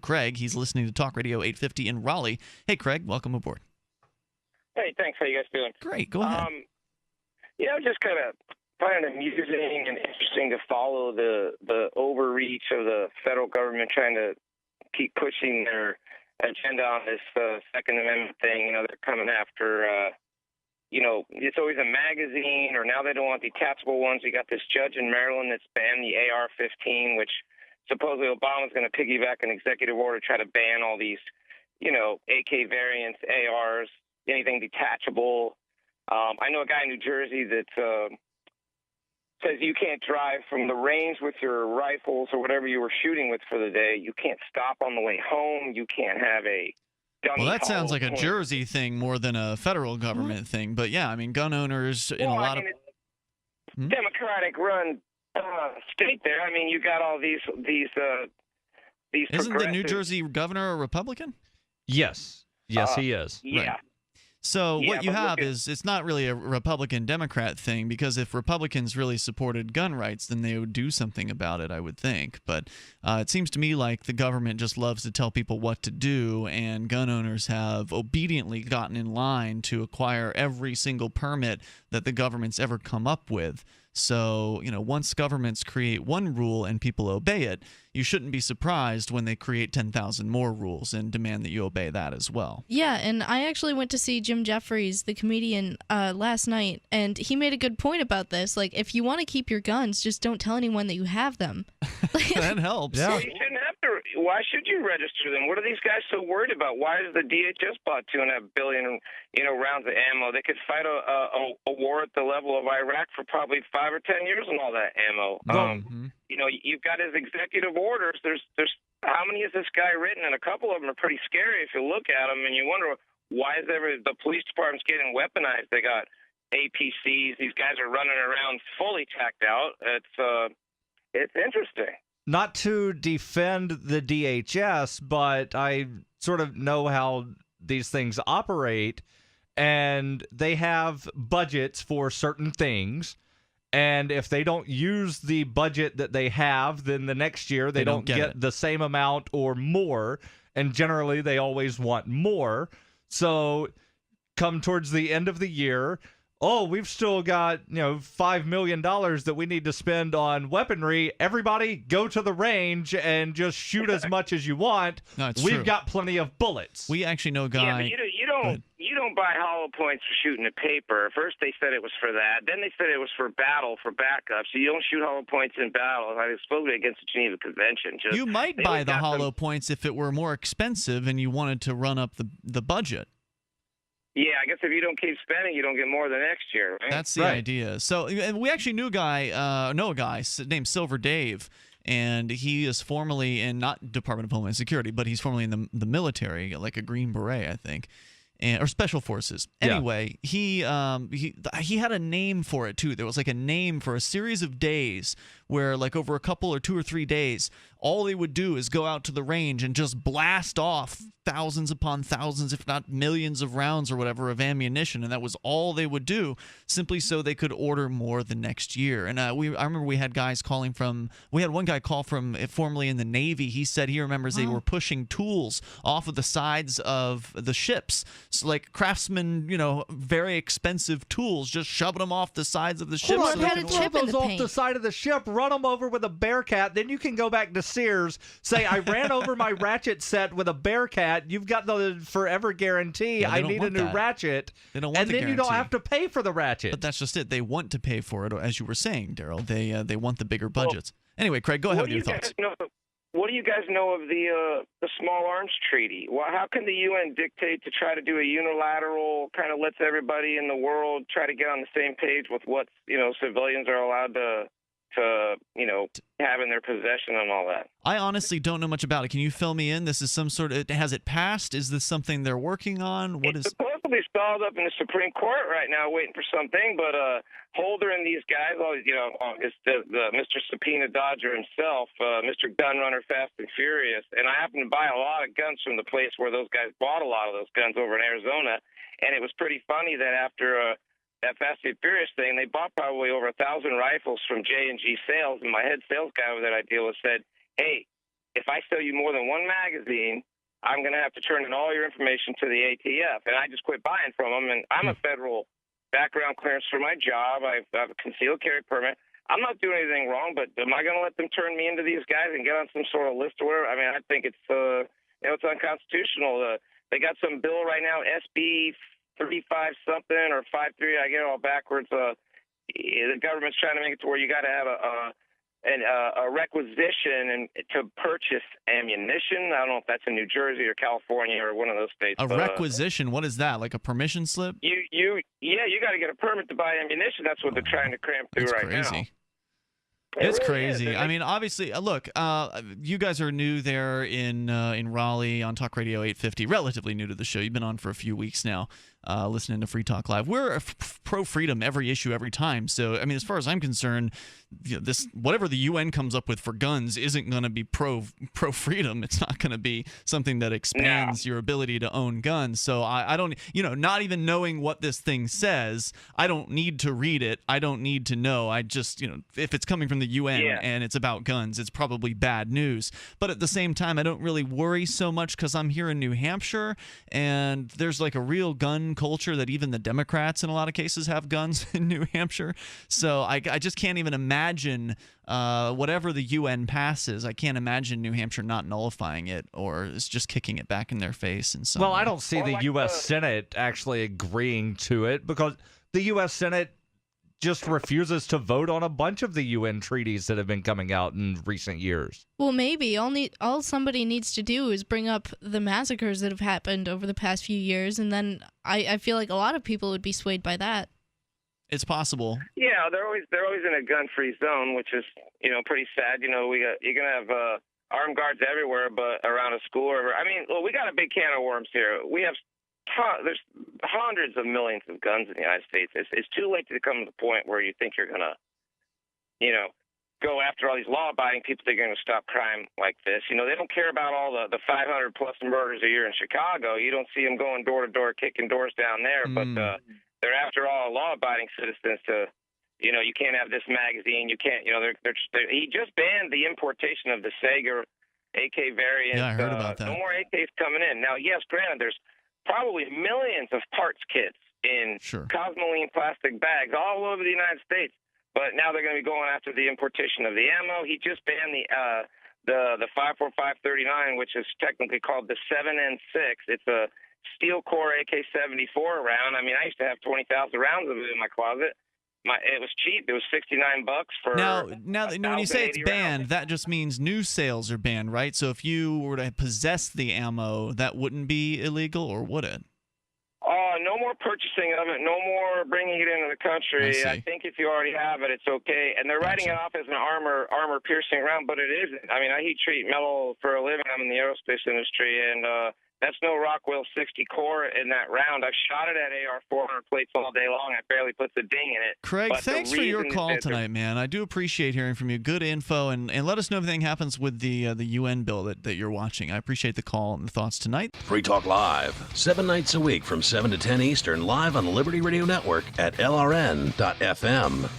Craig. He's listening to Talk Radio 850 in Raleigh. Hey, Craig, welcome aboard. Hey, thanks. How you guys doing? Great. Go ahead. Just kind of find it amusing and interesting to follow the overreach of the federal government trying to keep pushing their agenda on this Second Amendment thing. They're coming after, it's always a magazine, or now they don't want detachable ones. We got this judge in Maryland that's banned the AR-15, which supposedly Obama's going to piggyback an executive order to try to ban all these, AK variants, ARs, anything detachable. I know a guy in New Jersey that says you can't drive from the range with your rifles or whatever you were shooting with for the day. You can't stop on the way home. You can't have a dummy. Well, that sounds like a Jersey thing more than a federal government thing. But yeah, I mean, gun owners in a lot of Democratic-run state there. I mean, you got all these. Isn't the New Jersey governor a Republican? Yes, he is. Yeah. Right. So what you have is it's not really a Republican-Democrat thing, because if Republicans really supported gun rights, then they would do something about it, I would think. But it seems to me like the government just loves to tell people what to do, and gun owners have obediently gotten in line to acquire every single permit that the government's ever come up with. So, once governments create one rule and people obey it, you shouldn't be surprised when they create 10,000 more rules and demand that you obey that as well. Yeah, and I actually went to see Jim Jeffries, the comedian, last night, and he made a good point about this. Like, if you want to keep your guns, just don't tell anyone that you have them. That helps. Yeah. Well, you shouldn't have to. Why should you register them? What are these guys so worried about? Why does the DHS bought 2.5 billion, rounds of ammo? They could fight a war at the level of Iraq for probably 5 or 10 years on all that ammo. You've got his executive orders. There's how many has this guy written? And a couple of them are pretty scary if you look at them, and you wonder why is the police department's getting weaponized. They got APCs. These guys are running around fully tacked out. It's interesting. Not to defend the DHS, but I sort of know how these things operate, and they have budgets for certain things. And if they don't use the budget that they have, then the next year they don't get the same amount or more. And generally, they always want more. So come towards the end of the year, we've still got, $5 million that we need to spend on weaponry. Everybody go to the range and just shoot as much as you want. No, We've true. got plenty of bullets. We actually know a guy. Yeah, but you don't buy hollow points for shooting a paper. First they said it was for that. Then they said it was for battle, for backup. So you don't shoot hollow points in battle. I spoke against the Geneva Convention. You might buy the hollow points if it were more expensive and you wanted to run up the budget. Yeah, I guess if you don't keep spending, you don't get more the next year, right? That's the idea. So and we actually know a guy named Silver Dave, and he is formerly in not Department of Homeland Security, but he's formerly in the military, like a Green Beret, I think. Or Special Forces. Anyway, he had a name for it too. There was like a name for a series of days where, like, over a couple or 2 or 3 days, all they would do is go out to the range and just blast off thousands upon thousands, if not millions of rounds or whatever of ammunition, and that was all they would do, simply so they could order more the next year. And I remember we had guys calling from. We had one guy call from formerly in the Navy. He said he remembers they were pushing tools off of the sides of the ships, so like Craftsman, very expensive tools, just shoving them off the sides of the ship. Well, so they can chip in those the off paint. the side of the ship, run them over with a Bearcat, then you can go back to Sears, say, I ran over my ratchet set with a Bearcat, you've got the forever guarantee, Yeah, they I don't need a want new that. ratchet, They don't want and the then you don't guarantee. have to pay for the ratchet. But that's just it. They want to pay for it, as you were saying, Daryl. They want the bigger budgets. Anyway, Craig, go ahead with your thoughts. What do you guys know of the Small Arms Treaty? Well, how can the UN dictate to try to do a unilateral, kind of lets everybody in the world try to get on the same page with what civilians are allowed to have in their possession and all that? I honestly don't know much about it. Can you fill me in? This is some sort of. Has it passed? Is this something they're working on? What It's is? supposedly stalled up in the Supreme Court right now, waiting for something. But Holder and these guys, it's the Mr. Subpoena Dodger himself, Mr. Gun Runner, Fast and Furious. And I happen to buy a lot of guns from the place where those guys bought a lot of those guns over in Arizona. And it was pretty funny that after that Fast and Furious thing, they bought probably over 1,000 rifles from J&G Sales. And my head sales guy over that I deal with said, hey, if I sell you more than one magazine, I'm going to have to turn in all your information to the ATF. And I just quit buying from them. And I'm a federal background clearance for my job. I have a concealed carry permit. I'm not doing anything wrong, but am I going to let them turn me into these guys and get on some sort of list or whatever? I mean, I think it's it's unconstitutional. They got some bill right now, SB 35 something or 53. I get it all backwards. The government's trying to make it to where you got to have a requisition and to purchase ammunition. I don't know if that's in New Jersey or California or one of those states. A requisition? What is that? Like a permission slip? You got to get a permit to buy ammunition. That's what they're trying to cram through right now. It's really crazy. Is. I mean, obviously, look, you guys are new there in Raleigh on Talk Radio 850, relatively new to the show. You've been on for a few weeks now, listening to Free Talk Live. We're pro-freedom every issue, every time. So, I mean, as far as I'm concerned, this whatever the UN comes up with for guns isn't going to be pro-freedom. It's not going to be something that expands your ability to own guns. So I don't, not even knowing what this thing says, I don't need to read it. I don't need to know. I just, if it's coming from the UN and it's about guns, it's probably bad news. But at the same time, I don't really worry so much because I'm here in New Hampshire and there's like a real gun culture that even the Democrats in a lot of cases have guns in New Hampshire. So I just can't even imagine whatever the UN passes. I can't imagine New Hampshire not nullifying it or it's just kicking it back in their face. And so, I don't see the U.S. Senate actually agreeing to it because the U.S. Senate just refuses to vote on a bunch of the UN treaties that have been coming out in recent years. Well, maybe all somebody needs to do is bring up the massacres that have happened over the past few years, and then I feel like a lot of people would be swayed by that. It's possible. Yeah, they're always in a gun-free zone, which is pretty sad. You're gonna have armed guards everywhere, but around a school. We got a big can of worms here. We have there's hundreds of millions of guns in the United States. It's too late to come to the point where you think you're gonna, go after all these law-abiding people. They're gonna stop crime like this. They don't care about all the 500 plus murders a year in Chicago. You don't see them going door to door, kicking doors down there, but they're after all law-abiding citizens to. You can't have this magazine. You can't. He just banned the importation of the Sega AK variant. Yeah, I heard about that. No more AKs coming in. Now, yes, granted, there's probably millions of parts kits in Cosmoline plastic bags all over the United States. But now they're going to be going after the importation of the ammo. He just banned the 54539, which is technically called the 7N6. It's a steel core AK-74 round. I mean, I used to have 20,000 rounds of it in my closet. It was cheap. It was $69 for now when you say it's banned, that just means new sales are banned, right? So if you were to possess the ammo, that wouldn't be illegal, or would it? No more purchasing of it. No more bringing it into the country. I think if you already have it, it's okay. And they're writing it off as an armor-piercing round, but it isn't. I mean, I heat treat metal for a living. I'm in the aerospace industry, and that's no Rockwell 60 core in that round. I've shot it at AR 400 plates all day long. I barely put the ding in it. Craig, thanks for your call tonight, man. I do appreciate hearing from you. Good info, and let us know if anything happens with the UN bill that you're watching. I appreciate the call and the thoughts tonight. Free Talk Live, 7 nights a week from 7 to 10 Eastern, live on the Liberty Radio Network at LRN.FM.